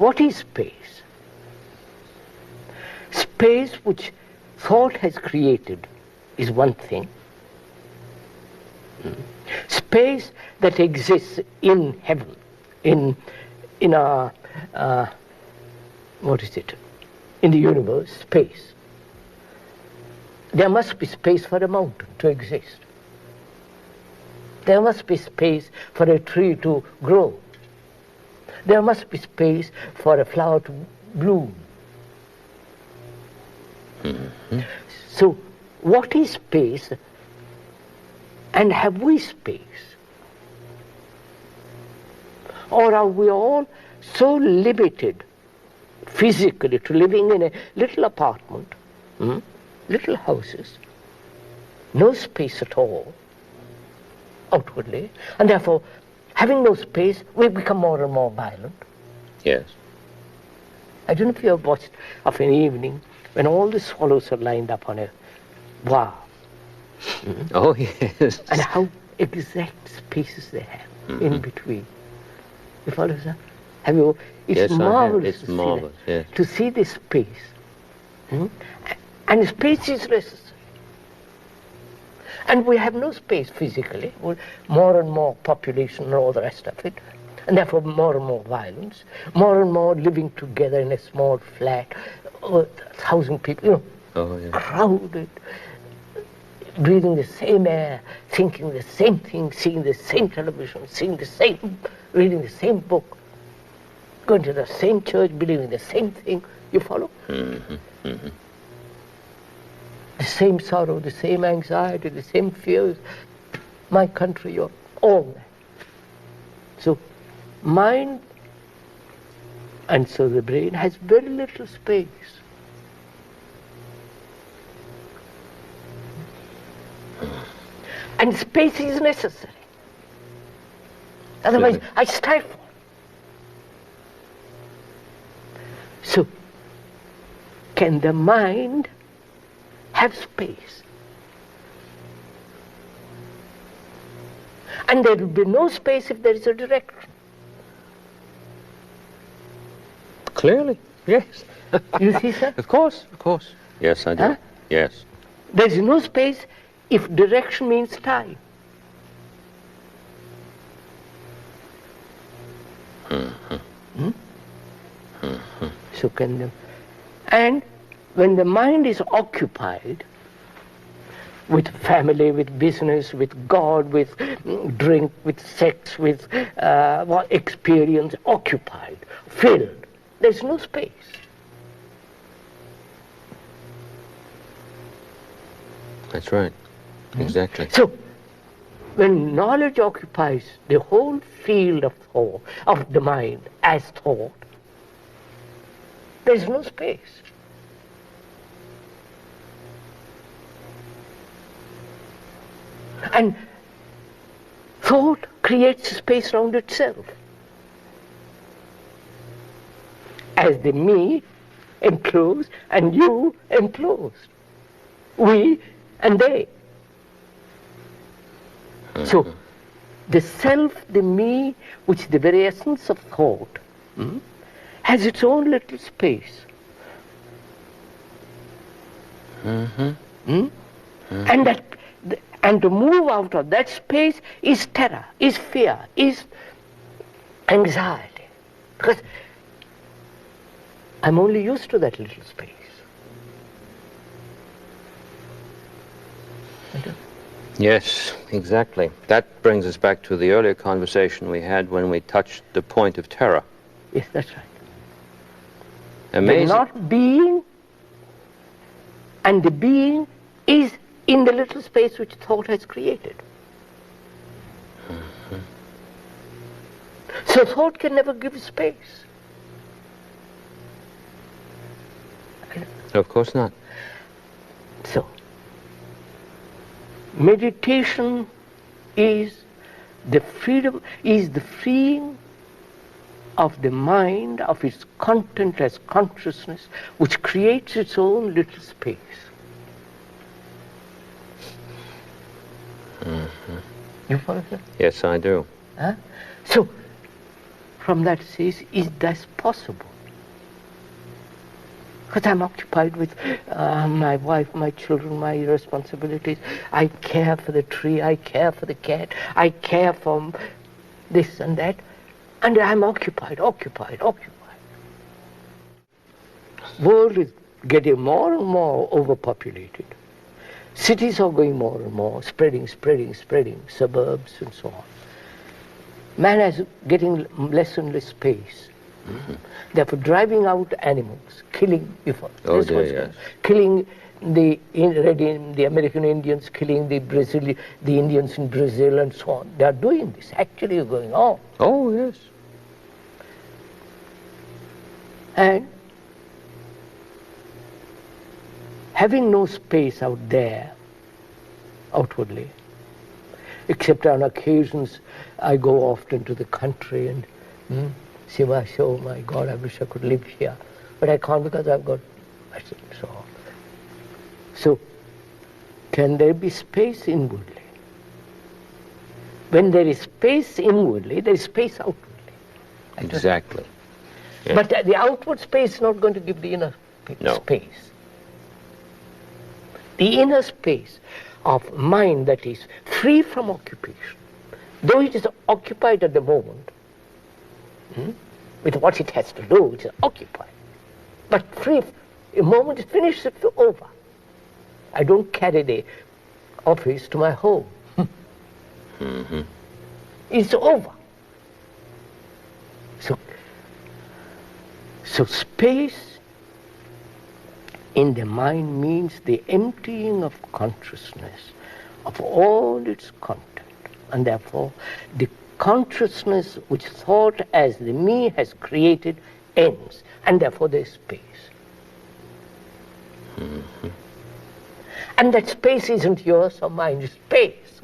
what is space? Space which thought has created is one thing. Space that exists in heaven, in our, what is it? In the universe, space. There must be space for a mountain to exist. There must be space for a tree to grow. There must be space for a flower to bloom. Mm-hmm. So, what is space? And have we space? Or are we all so limited physically to living in a little apartment, little houses, no space at all outwardly, and therefore, having no space, we become more and more violent? Yes. I don't know if you have watched of an evening when all the swallows are lined up on a bar. Oh, yes. And how exact spaces they have in between. You follow, sir? Have you? It's yes, marvelous. It's marvelous, yes. To see this space. And space is necessary. And we have no space physically. More and more population and all the rest of it. And therefore more and more violence. More and more living together in a small flat. 1,000 people, crowded. Breathing the same air, thinking the same thing, seeing the same television, reading the same book, going to the same church, believing the same thing. You follow? Mm-hmm. Mm-hmm. The same sorrow, the same anxiety, the same fears. My country, all that. So, mind and so the brain has very little space. And space is necessary. Otherwise, I stifle. So, can the mind have space? And there will be no space if there is a direction. Clearly, yes. You see, sir? Of course. Yes, I do. Huh? Yes. There is no space if direction means time. Mm-hmm. Mm-hmm. So can the, and when the mind is occupied with family, with business, with God, with drink, with sex, with experience, occupied, filled, there's no space. That's right. Exactly. So, when knowledge occupies the whole field of thought, of the mind as thought, there is no space. And thought creates space around itself. As the me enclosed and you enclosed. We and they. So, the self, the me, which is the very essence of thought, has its own little space. And to move out of that space is terror, is fear, is anxiety. Because I'm only used to that little space. Yes, exactly. That brings us back to the earlier conversation we had when we touched the point of terror. Yes, that's right. Amazing. The not being and the being is in the little space which thought has created. So thought can never give space. Of course not. So, meditation is the freedom, is the freeing of the mind, of its content as consciousness, which creates its own little space. You follow that? Yes, I do. So, from that says, is this possible? Because I'm occupied with my wife, my children, my responsibilities. I care for the tree, I care for the cat, I care for this and that, and I'm occupied. World is getting more and more overpopulated. Cities are going more and more, spreading, suburbs and so on. Man is getting less and less space. Mm-hmm. Therefore, driving out animals, killing, killing the American Indians, killing the Indians in Brazil and so on. They are doing this, actually going on. Oh, yes. And having no space out there, outwardly, except on occasions I go often to the country and see oh my God, I wish I could live here. But I can't because I've got so on. So, can there be space inwardly? When there is space inwardly, there is space outwardly. Exactly. Yeah. But the outward space is not going to give the inner space. The inner space of mind that is free from occupation, though it is occupied at the moment, with what it has to do, it is occupied. But free, the moment it finishes, it's over. I don't carry the office to my home. Mm-hmm. It's over. So space in the mind means the emptying of consciousness of all its content, and therefore the consciousness which thought as the me has created ends, and therefore there is space. Mm-hmm. And that space isn't yours or mine, it's space.